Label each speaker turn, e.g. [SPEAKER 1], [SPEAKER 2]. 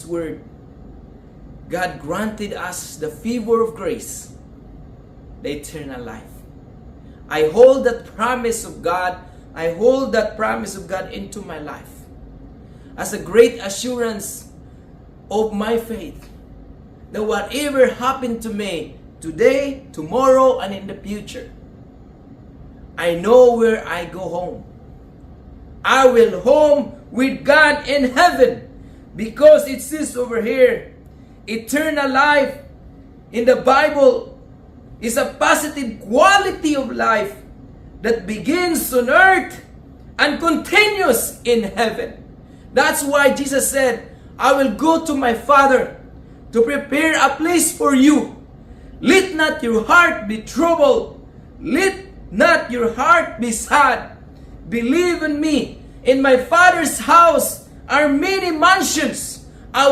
[SPEAKER 1] word, God granted us the favor of grace, the eternal life. I hold that promise of God. I hold that promise of God into my life as a great assurance of my faith that whatever happened to me today, tomorrow, and in the future, I know where I go home. I will home with God in heaven, because it says over here, eternal life in the Bible is a positive quality of life that begins on earth and continues in heaven. That's why Jesus said, I will go to my Father to prepare a place for you. Let not your heart be troubled. Let not your heart be sad. Believe in me. In my Father's house are many mansions.